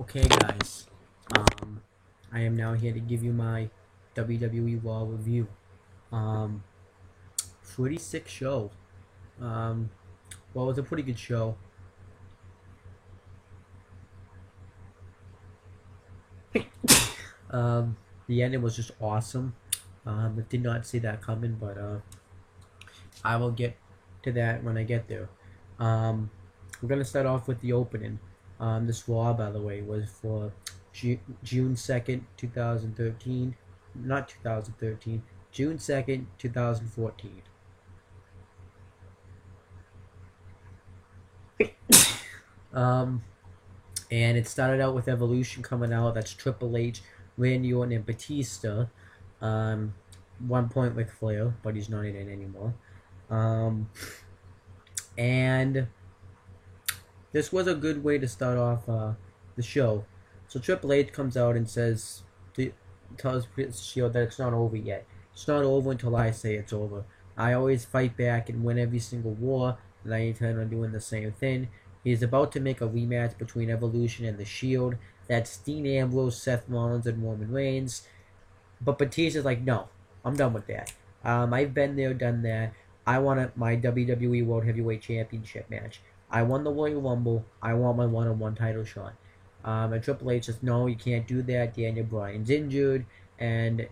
Okay, guys, I am now here to give you my WWE Raw review. Um, Pretty sick show. Um, well, it was a pretty good show. The ending was just awesome. I did not see that coming, but I will get to that when I get there. Um, we're gonna start off with the opening. This Raw, by the way, was for June 2nd, 2013. Not 2013. June 2nd, 2014. Um, and it started out with Evolution coming out. That's Triple H, Randy Orton, and Batista. Um, 1 point Ric Flair, but he's not in it anymore. Um, and this was a good way to start off the show. So Triple H comes out and tells Shield that it's not over yet. It's not over until I say it's over. I always fight back and win every single war, and I intend on doing the same thing. He's about to make a rematch between Evolution and the Shield. That's Dean Ambrose, Seth Rollins, and Roman Reigns. But Batista's like, no, I'm done with that. I've been there, done that. I want my WWE World Heavyweight Championship match. I won the Royal Rumble. I want my one-on-one title shot. And Triple H says, no, you can't do that. Daniel Bryan's injured, and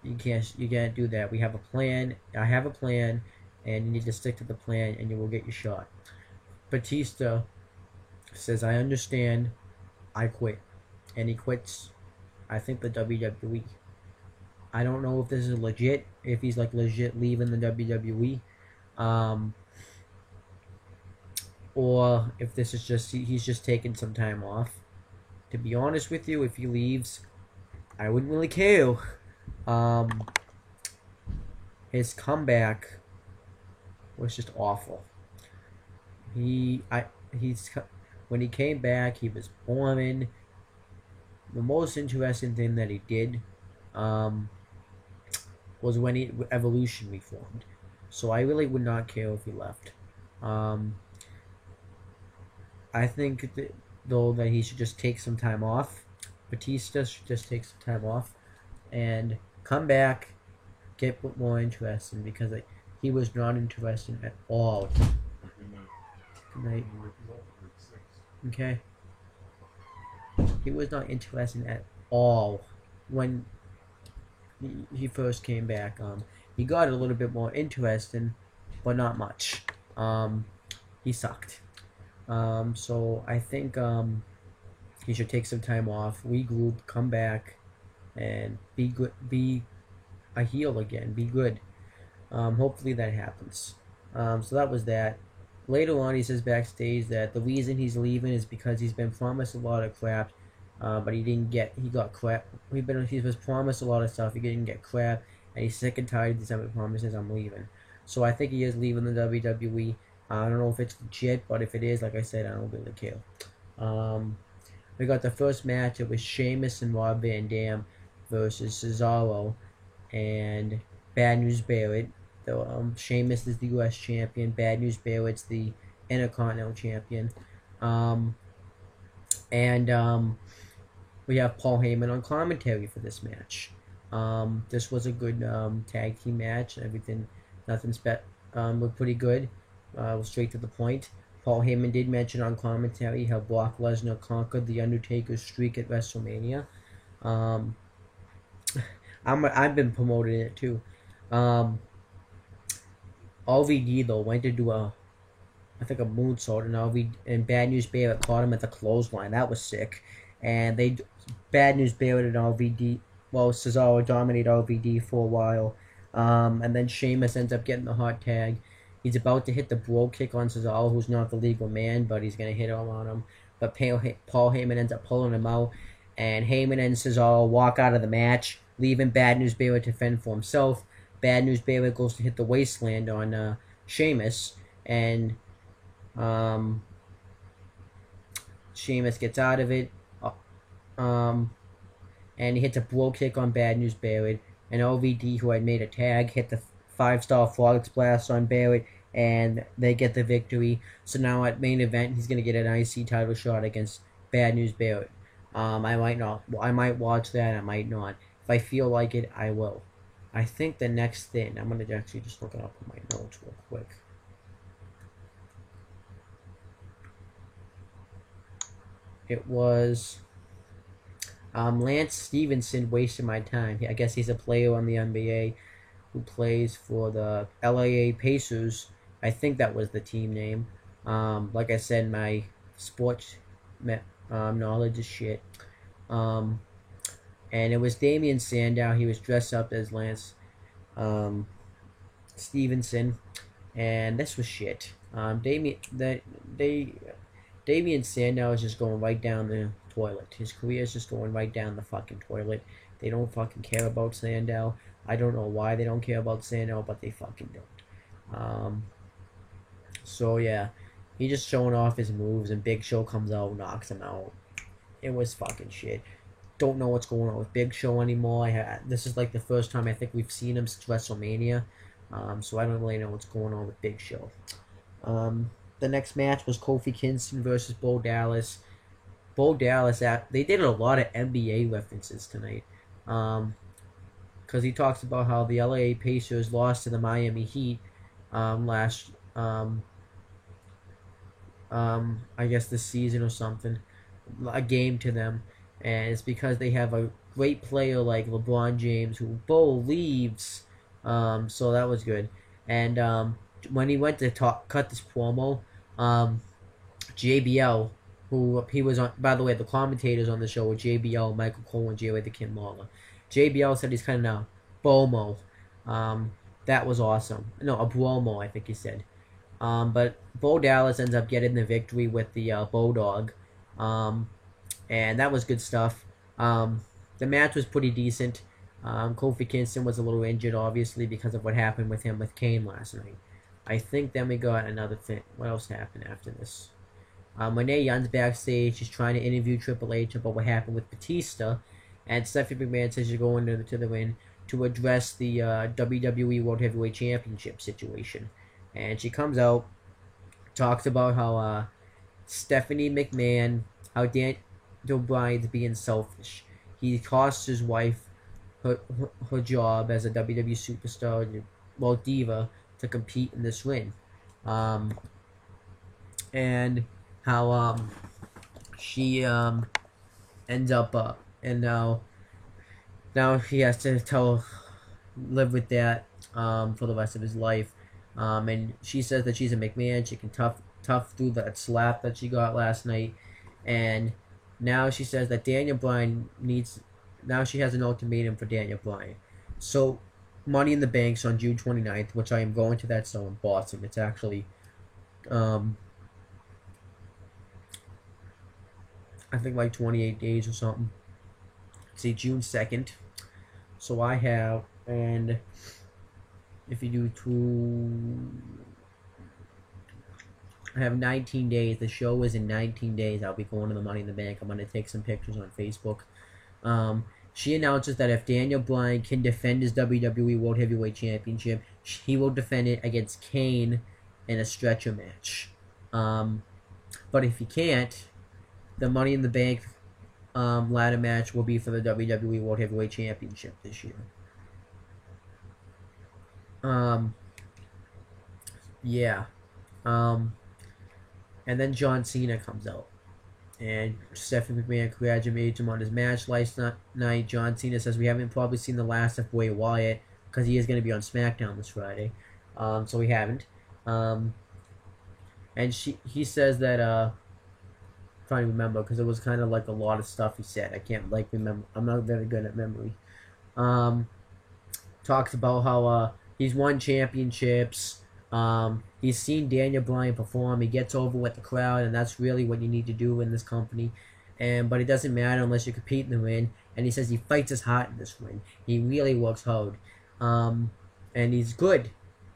you can't do that. We have a plan. I have a plan, and you need to stick to the plan, and you will get your shot. Batista says, I understand. I quit, and he quits. I think the WWE. I don't know if this is legit. If he's like legit leaving the WWE. Or if this is just he's just taking some time off. To be honest with you, if he leaves, I wouldn't really care. His comeback was just awful. He's when he came back, he was bombing. The most interesting thing that he did was when Evolution reformed. So I really would not care if he left. I think though that he should just take some time off. Batista should just take some time off and come back, get more interesting because he was not interesting at all. Good night. Okay. He was not interesting at all when he first came back. He got a little bit more interesting, but not much. He sucked. So I think he should take some time off, regroup, come back, and be good. Be a heel again. Be good. Hopefully that happens. So that was that. Later on, he says backstage that the reason he's leaving is because he's been promised a lot of crap, but he didn't get. He got crap. He was promised a lot of stuff. He didn't get crap, and he's sick and tired of these other promises. I'm leaving. So I think he is leaving the WWE. I don't know if it's legit, but if it is, like I said, I don't really care. We got the first match. It was Sheamus and Rob Van Dam versus Cesaro and Bad News Barrett. Sheamus is the U.S. champion. Bad News Barrett's the Intercontinental champion. And we have Paul Heyman on commentary for this match. This was a good tag team match. Nothing looked pretty good. Straight to the point. Paul Heyman did mention on commentary how Brock Lesnar conquered the Undertaker's streak at WrestleMania. I've been promoting it too. RVD though went to do I think a moonsault, and Bad News Barrett caught him at the clothesline. That was sick. And Bad News Barrett and RVD, Cesaro dominated RVD for a while. And then Sheamus ends up getting the hot tag. He's about to hit the bro kick on Cesaro, who's not the legal man, but he's going to hit on him. But Paul Heyman ends up pulling him out, and Heyman and Cesaro walk out of the match, leaving Bad News Barrett to fend for himself. Bad News Barrett goes to hit the wasteland on Sheamus, and Sheamus gets out of it, and he hits a bro kick on Bad News Barrett, and OVD, who had made a tag, hit the 5-star Frog Splash on Barrett, and they get the victory. So now at main event, he's going to get an IC title shot against Bad News Barrett. I might not. I might watch that. I might not. If I feel like it, I will. I think the next thing, I'm gonna actually just look it up in my notes real quick. It was Lance Stevenson wasted my time. I guess he's a player on the NBA who plays for the LA Pacers. I think that was the team name. Like I said, my sports knowledge is shit. Um, and it was Damian Sandow. He was dressed up as Lance Stevenson, and this was shit. Damian Sandow is just going right down the toilet. His career is just going right down the fucking toilet. They don't fucking care about Sandow. I don't know why they don't care about Sandow, but they fucking don't. So yeah, he just showing off his moves, and Big Show comes out, knocks him out. It was fucking shit. Don't know what's going on with Big Show anymore. This is like the first time I think we've seen him since WrestleMania. So I don't really know what's going on with Big Show. The next match was Kofi Kingston versus Bo Dallas. Bo Dallas, they did a lot of NBA references tonight. Because he talks about how the LA Pacers lost to the Miami Heat last, I guess this season or something, a game to them. And it's because they have a great player like LeBron James who Bo leaves. So that was good. And when he went to cut this promo, JBL, who he was on, by the way, the commentators on the show were JBL, Michael Cole, and J.Way the Kid Lawler. JBL said he's kind of now Bomo. That was awesome. No, a Bromo, I think he said. But Bo Dallas ends up getting the victory with the Bodog. And that was good stuff. The match was pretty decent. Kofi Kingston was a little injured, obviously, because of what happened with him with Kane last night. I think then we got another thing. What else happened after this? Renee Young's backstage. She's trying to interview Triple H about what happened with Batista. And Stephanie McMahon says she's going to the ring to address the WWE World Heavyweight Championship situation. And she comes out, talks about how Stephanie McMahon, how Daniel Bryan's being selfish. He cost his wife her job as a WWE superstar, well, diva, to compete in this ring. And how she ends up and now he has to live with that for the rest of his life. And she says that she's a McMahon. She can tough through that slap that she got last night. And now she says that Daniel Bryan now she has an ultimatum for Daniel Bryan. So Money in the Bank's on June 29th, which I am going to that show in Boston. It's actually I think like 28 days or something. See, June 2nd. So I have, and if you do I have 19 days. The show is in 19 days. I'll be going to the Money in the Bank. I'm going to take some pictures on Facebook. She announces that if Daniel Bryan can defend his WWE World Heavyweight Championship, he will defend it against Kane in a stretcher match. But if he can't, the Money in the Bank ladder match will be for the WWE World Heavyweight Championship this year. Yeah. And then John Cena comes out. And Stephanie McMahon congratulates him on his match last night. John Cena says we haven't probably seen the last of Bray Wyatt because he is going to be on SmackDown this Friday. So we haven't. And he says that trying to remember because it was kind of like a lot of stuff he said. I can't remember. I'm not very good at memory. Talks about how he's won championships. He's seen Daniel Bryan perform. He gets over with the crowd, and that's really what you need to do in this company. But it doesn't matter unless you compete in the ring. And he says he fights his heart in this ring. He really works hard. And he's good.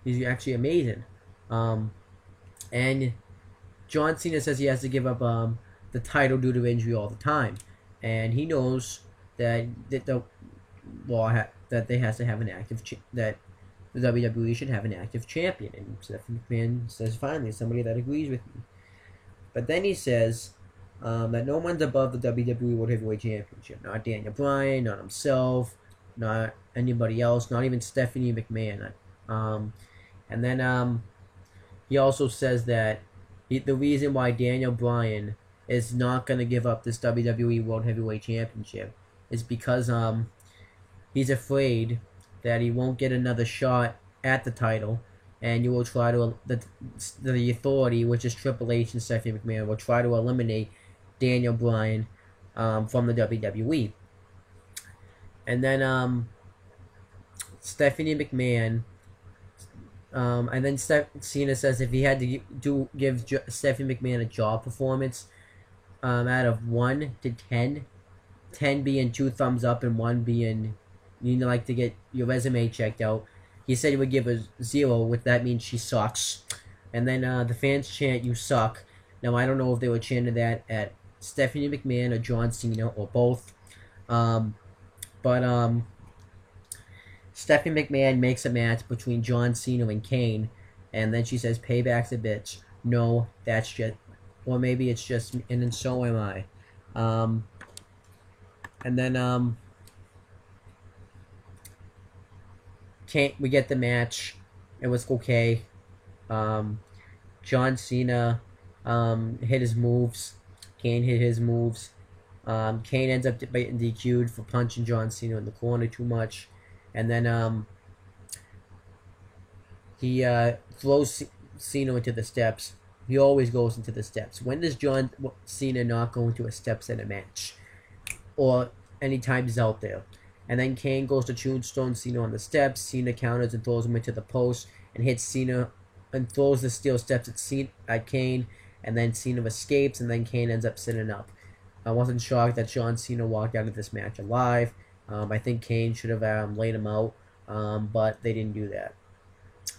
He's actually amazing. And John Cena says he has to give up the title due to injury all the time, and he knows that the law that they has to have an active that the WWE should have an active champion. And Stephanie McMahon says finally somebody that agrees with me. But then he says that no one's above the WWE World Heavyweight Championship. Not Daniel Bryan, not himself, not anybody else, not even Stephanie McMahon. Um, and then he also says that the reason why Daniel Bryan is not going to give up this WWE World Heavyweight Championship is because he's afraid that he won't get another shot at the title, and you will try to the authority, which is Triple H and Stephanie McMahon, will try to eliminate Daniel Bryan from the WWE. And then Stephanie McMahon, and then Cena says if he had to give Stephanie McMahon a job performance out of 1 to 10, 10 being 2 thumbs up and 1 being you like to get your resume checked out. He said he would give a 0, which that means she sucks. And then the fans chant, "You suck." Now, I don't know if they were chanting that at Stephanie McMahon or John Cena or both. But Stephanie McMahon makes a match between John Cena and Kane, and then she says, "Payback's a bitch." No, that's just, or maybe it's just, and then so am I. And then we get the match. It was okay. John Cena hit his moves. Kane hit his moves. Kane ends up getting DQ'd for punching John Cena in the corner too much. And then he throws Cena into the steps. He always goes into the steps. When does John Cena not go into a steps in a match? Or anytime he's out there? And then Kane goes to tombstone Cena on the steps. Cena counters and throws him into the post and hits Cena and throws the steel steps at Kane. And then Cena escapes, and then Kane ends up sitting up. I wasn't shocked that John Cena walked out of this match alive. I think Kane should have laid him out, but they didn't do that.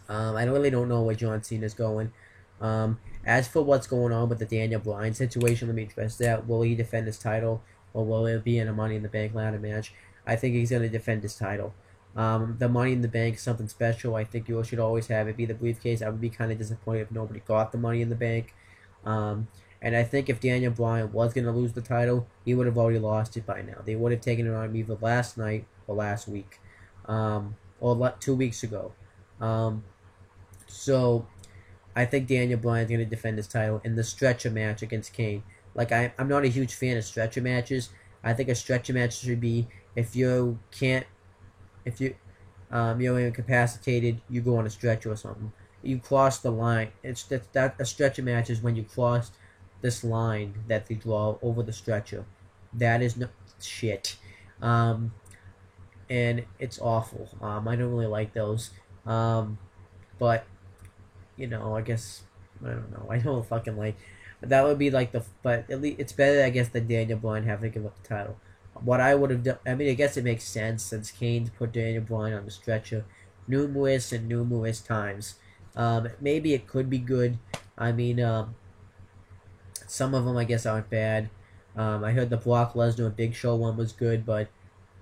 I really don't know where John Cena's going. As for what's going on with the Daniel Bryan situation, let me address that. Will he defend his title, or will it be in a Money in the Bank ladder match? I think he's going to defend his title. The Money in the Bank is something special. I think you should always have it be the briefcase. I would be kind of disappointed if nobody got the Money in the Bank. And I think if Daniel Bryan was going to lose the title, he would have already lost it by now. They would have taken it on either last night or last week, or 2 weeks ago. So I think Daniel Bryan's going to defend his title in the stretcher match against Kane. Like, I'm not a huge fan of stretcher matches. I think a stretcher match should be if you're incapacitated, you go on a stretcher or something. You cross the line. It's that a stretcher match is when you cross this line that they draw over the stretcher. That is no shit. And it's awful. I don't really like those. But I guess I don't know. I don't fucking like. But that would be like but at least it's better, I guess, than Daniel Bryan having to give up the title. What I would have done, I mean, I guess it makes sense since Kane's put Daniel Bryan on the stretcher numerous times. Maybe it could be good. I mean, some of them I guess aren't bad. I heard the Brock Lesnar and Big Show one was good, but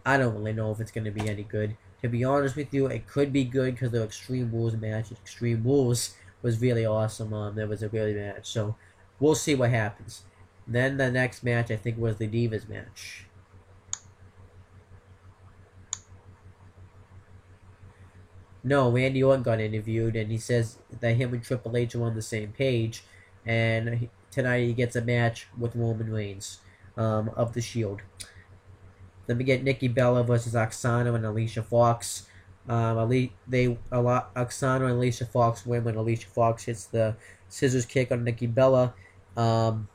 I don't really know if it's going to be any good. To be honest with you, it could be good because the Extreme Rules match, Extreme Rules, was really awesome. There was a really match, so we'll see what happens. Then the next match, I think, was the Divas match. No, Randy Orton got interviewed, and he says that him and Triple H are on the same page, and tonight he gets a match with Roman Reigns of the Shield. Then we get Nikki Bella versus Oksana and Alicia Fox. Oksana and Alicia Fox win when Alicia Fox hits the scissors kick on Nikki Bella, and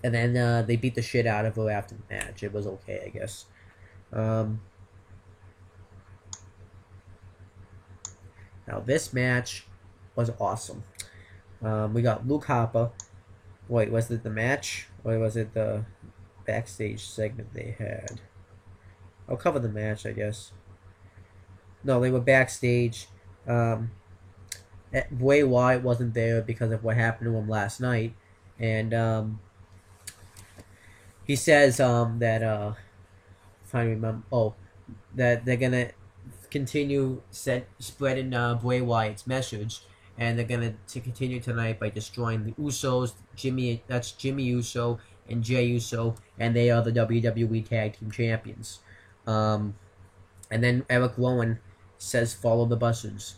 then they beat the shit out of her after the match. It was okay, I guess. Now, this match was awesome. We got Luke Harper. Wait, was it the match? Or was it the backstage segment they had? I'll cover the match, I guess. No, they were backstage. Bray Wyatt wasn't there because of what happened to him last night. And he says that, trying to remember, that they're going to continue spreading Bray Wyatt's message, and they're gonna continue tonight by destroying the Usos. Jimmy Uso and Jey Uso, and they are the WWE Tag Team Champions. And then Eric Rowan says, "Follow the buses."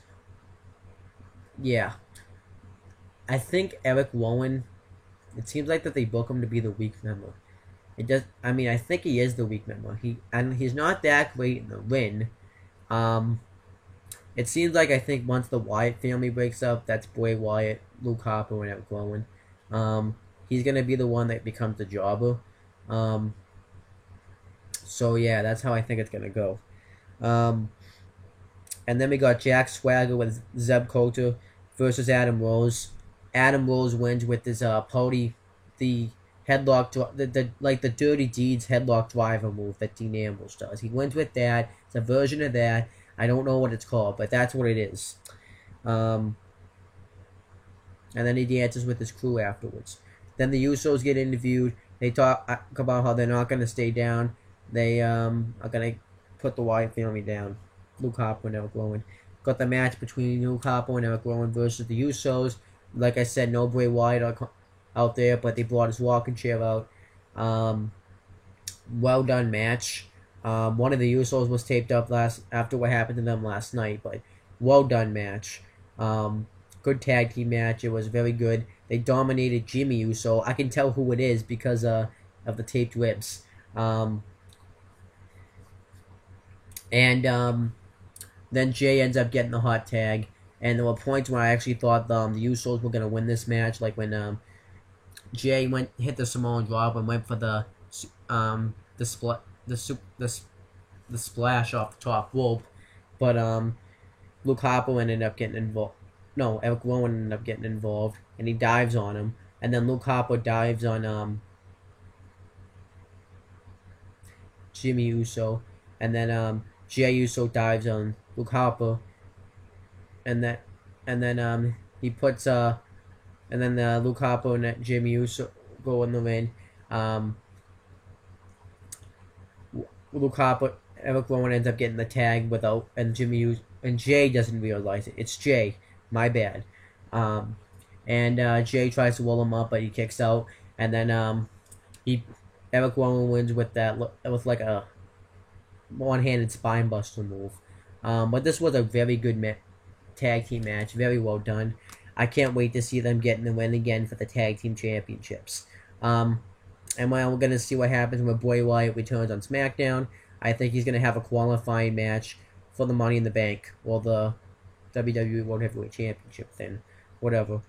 Yeah, I think Eric Rowan. It seems like that they book him to be the weak member. It does. I mean, I think he is the weak member. He's not that great in the ring. Um, it seems like I think once the Wyatt family breaks up, that's Bray Wyatt, Luke Harper, and Eric Rowan. He's gonna be the one that becomes the jobber. Um, so yeah, that's how I think it's gonna go. Um, and then we got Jack Swagger with Zeb Coulter versus Adam Rose. Adam Rose wins with his Pody, the headlock, the Dirty Deeds headlock driver move that Dean Ambrose does. He wins with that. It's a version of that. I don't know what it's called, but that's what it is. And then he dances with his crew afterwards. Then the Usos get interviewed. They talk about how they're not going to stay down. They are going to put the Wyatt family down. Luke Harper and Eric Rowan. Got the match between Luke Harper and Eric Rowan versus the Usos. Like I said, no Bray Wyatt out there, but they brought his walking chair out. Well done match. One of the Usos was taped up after what happened to them last night, but well done match. Good tag team match. It was very good. They dominated Jimmy Uso. I can tell who it is because of the taped ribs. Then Jay ends up getting the hot tag. And there were points where I actually thought the Usos were going to win this match. Like when Jay hit the Samoan drop and went for the splash off the top rope. But Luke Harper ended up getting involved. No, Eric Rowan ended up getting involved. And he dives on him. And then Luke Harper dives on Jimmy Uso. And then Jey Uso dives on Luke Harper. And then he puts and then Luke Harper and Jimmy Uso go in the ring. Luke Harper, Eric Rowan ends up getting the tag and Jay doesn't realize it. It's Jay, my bad. And Jay tries to roll him up, but he kicks out, and then Eric Rowan wins with like a one-handed spine buster move. But this was a very good tag team match, very well done. I can't wait to see them get in the win again for the tag team championships. And we're going to see what happens when Bray Wyatt returns on SmackDown. I think he's going to have a qualifying match for the Money in the Bank, or the WWE World Heavyweight Championship thing, whatever.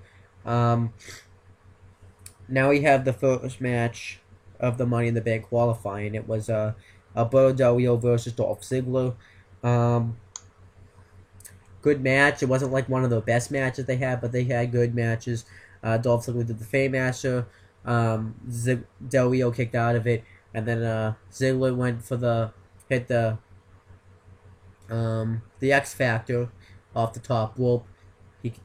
Now we have the first match of the Money in the Bank qualifying. It was Alberto Del Rio versus Dolph Ziggler. Good match. It wasn't like one of the best matches they had, but they had good matches. Dolph Ziggler did the Fameasser. Del Rio kicked out of it, and then Ziggler went for hit the X Factor off the top rope.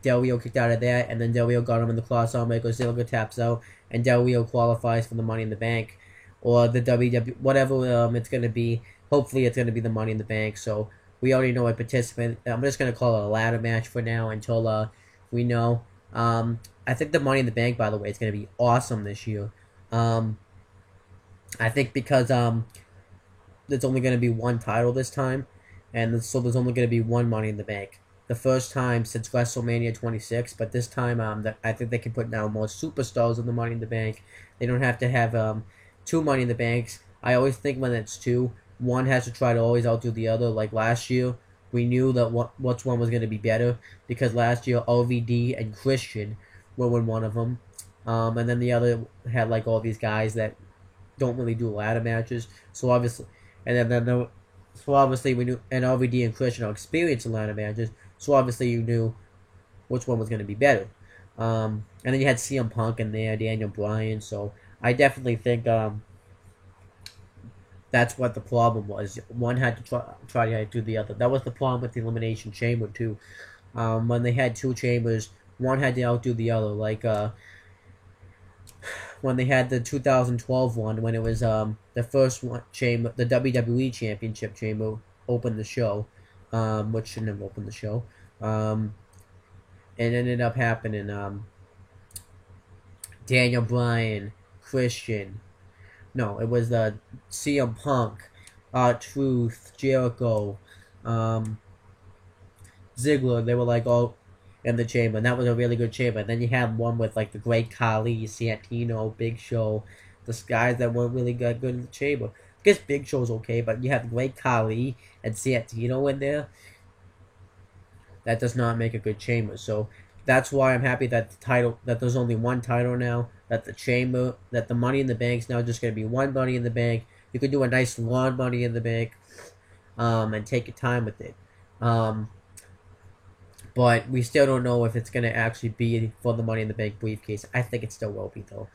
Del Rio kicked out of that, and then Del Rio got him in the crossarm breaker. Ziggler taps out, and Del Rio qualifies for the Money in the Bank, or the WWE, whatever it's going to be. Hopefully it's going to be the Money in the Bank, so we already know a participant. I'm just going to call it a ladder match for now until we know. I think the Money in the Bank, by the way, is going to be awesome this year. I think because there's only going to be one title this time, and so there's only going to be one Money in the Bank. The first time since WrestleMania 26, but this time I think they can put down more superstars in the Money in the Bank. They don't have to have two Money in the Banks. I always think when it's two, one has to try to always outdo the other. Like last year, we knew that which one was going to be better, because last year LVD and Christian were in one of them, and then the other had like all these guys that don't really do ladder matches. So obviously, we knew, and LVD and Christian are experienced in ladder matches. So obviously you knew which one was going to be better. And then you had CM Punk in there, Daniel Bryan. So I definitely think that's what the problem was. One had to try to do the other. That was the problem with the Elimination Chamber too. When they had two chambers, one had to outdo the other. Like when they had the 2012 one, when it was the first one chamber, the WWE Championship Chamber opened the show, which shouldn't have opened the show. It ended up happening. Daniel Bryan, Christian, No, it was CM Punk, Truth, Jericho, um, Ziggler. They were like all in the chamber, and that was a really good chamber. And then you had one with like the Great Khali, Santino, Big Show, the guys that weren't really good in the chamber. I guess Big Show's okay, but you have Great Khali and Santino in there. That does not make a good chamber. So that's why I'm happy that there's only one title now. That the Money in the Bank's now just going to be one Money in the Bank. You could do a nice long Money in the Bank, and take your time with it. But we still don't know if it's going to actually be for the Money in the Bank briefcase. I think it still will be, though.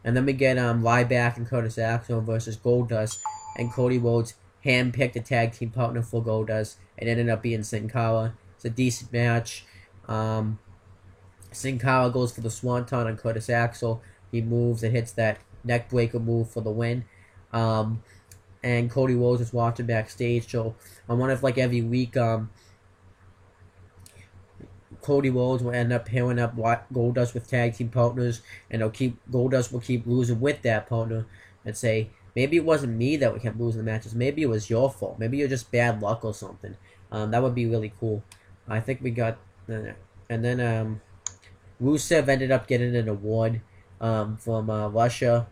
And then we get Ryback and Curtis Axel versus Goldust, and Cody Rhodes handpicked a tag team partner for Goldust. It ended up being Sin Cara. It's a decent match. Sin Cara goes for the Swanton on Curtis Axel. He moves and hits that neckbreaker move for the win. And Cody Rhodes is watching backstage. So I wonder if like every week, Cody Rhodes will end up pairing up Goldust with tag team partners, and Goldust will keep losing with that partner, and say maybe it wasn't me that kept losing the matches. Maybe it was your fault. Maybe you're just bad luck or something. That would be really cool. I think we got, and then Rusev ended up getting an award from Russia.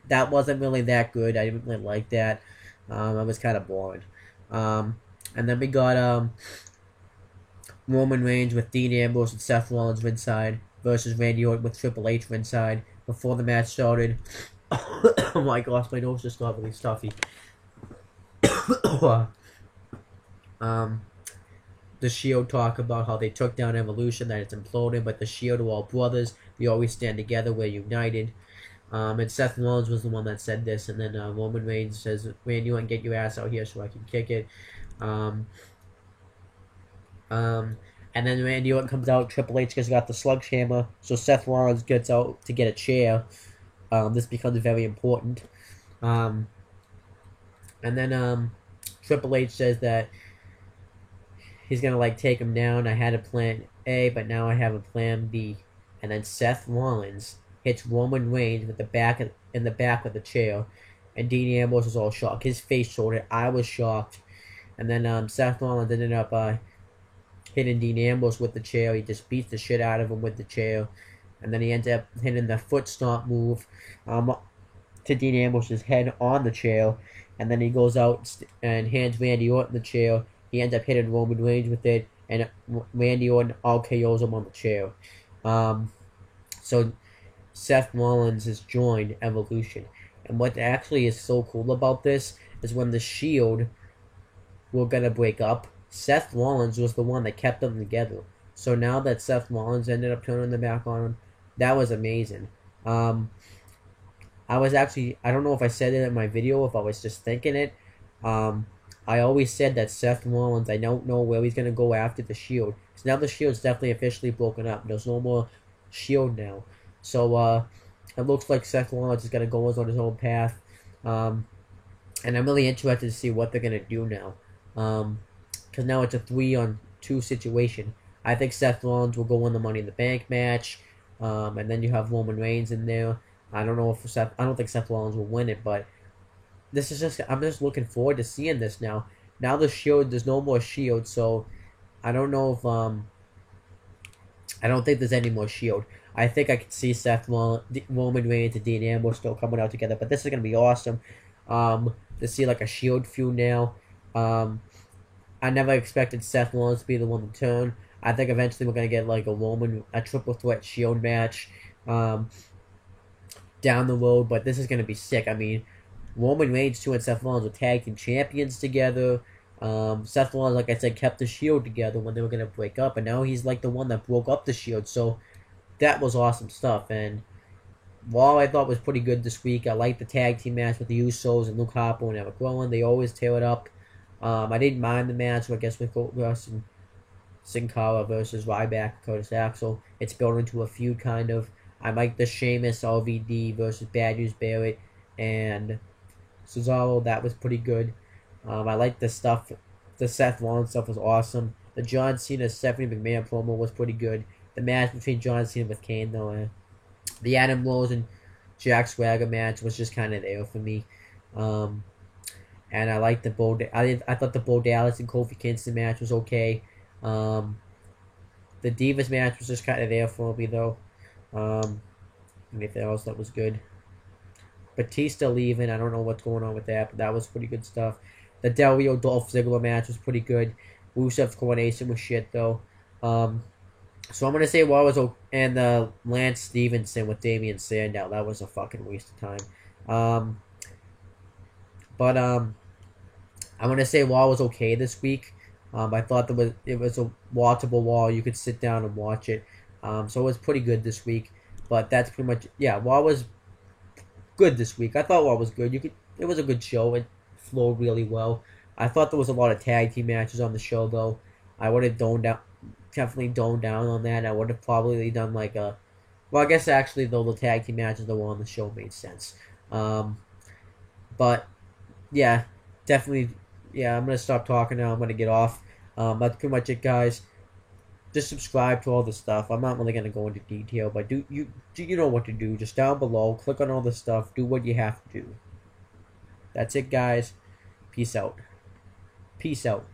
That wasn't really that good. I didn't really like that. I was kind of bored. And then we got Roman Reigns with Dean Ambrose and Seth Rollins ringside versus Randy Orton with Triple H ringside before the match started. Oh my gosh, my nose just got really stuffy. The Shield talk about how they took down Evolution, that it's imploded, but the Shield are all brothers. We always stand together. We're united. And Seth Rollins was the one that said this, and then Roman Reigns says, Randy Orton, get your ass out here so I can kick it. And then Randy Orton comes out. Triple H just got the sledgehammer, so Seth Rollins gets out to get a chair. This becomes very important. And then Triple H says that he's gonna like take him down. I had a plan A, but now I have a plan B. And then Seth Rollins hits Roman Reigns with in the back of the chair, and Dean Ambrose was all shocked. His face showed it. I was shocked. And then Seth Rollins ended up hitting Dean Ambrose with the chair. He just beats the shit out of him with the chair. And then he ends up hitting the foot stomp move to Dean Ambrose's head on the chair. And then he goes out and hands Randy Orton the chair. He ends up hitting Roman Reigns with it. And Randy Orton all KOs him on the chair. So Seth Rollins has joined Evolution. And what actually is so cool about this is when the Shield were going to break up, Seth Rollins was the one that kept them together. So now that Seth Rollins ended up turning the back on him, that was amazing. I don't know if I said it in my video, if I was just thinking it. I always said that Seth Rollins, I don't know where he's going to go after the Shield. So now the Shield's definitely officially broken up. There's no more Shield now. So it looks like Seth Rollins is going to go on his own path. And I'm really interested to see what they're going to do now. Because now it's a 3-on-2 situation. I think Seth Rollins will go on the Money in the Bank match. And then you have Roman Reigns in there. I don't think Seth Rollins will win it, but I'm just looking forward to seeing this now. Now the Shield, there's no more Shield, so I don't know if I don't think there's any more Shield. I think I could see Roman Reigns and Dean Ambrose still coming out together, but this is gonna be awesome. To see like a Shield feud now. I never expected Seth Rollins to be the one to turn. I think eventually we're gonna get like a triple threat Shield match down the road, but this is gonna be sick. I mean, Roman Reigns and Seth Rollins were tag team champions together. Seth Rollins, like I said, kept the Shield together when they were gonna break up, and now he's like the one that broke up the Shield. So that was awesome stuff. And Raw I thought was pretty good this week. I liked the tag team match with the Usos and Luke Harper and Eric Rowan. They always tear it up. I didn't mind the match, I guess, with Goldust and Sin Cara versus Ryback, Curtis Axel. It's built into a feud, kind of. I like the Sheamus RVD versus Bad News Barrett and Cesaro. That was pretty good. I like the stuff. The Seth Rollins stuff was awesome. The John Cena Stephanie McMahon promo was pretty good. The match between John Cena with Kane, though. The Adam Rose and Jack Swagger match was just kind of there for me. Um, and I liked the I thought the Bo Dallas and Kofi Kingston match was okay. Um, the Divas match was just kind of there for me though. Anything else that was good? Batista leaving, I don't know what's going on with that, but that was pretty good stuff. The Del Rio Dolph Ziggler match was pretty good. Rusev's coronation was shit though. So I'm gonna say Raw was and Lance Stevenson with Damian Sandow, that was a fucking waste of time. But I'm gonna say Raw was okay this week. I thought it was a watchable Raw. You could sit down and watch it. So it was pretty good this week. But that's pretty much Raw was good this week. I thought Raw was good. It was a good show. It flowed really well. I thought there was a lot of tag team matches on the show though. I would have definitely doned down on that. I would have probably done like a. Well, I guess actually though the tag team matches that were on the show made sense. But yeah, definitely. Yeah, I'm gonna stop talking now. I'm gonna get off. That's pretty much it, guys. Just subscribe to all the stuff. I'm not really gonna go into detail, but do you know what to do? Just down below, click on all the stuff. Do what you have to do. That's it, guys. Peace out. Peace out.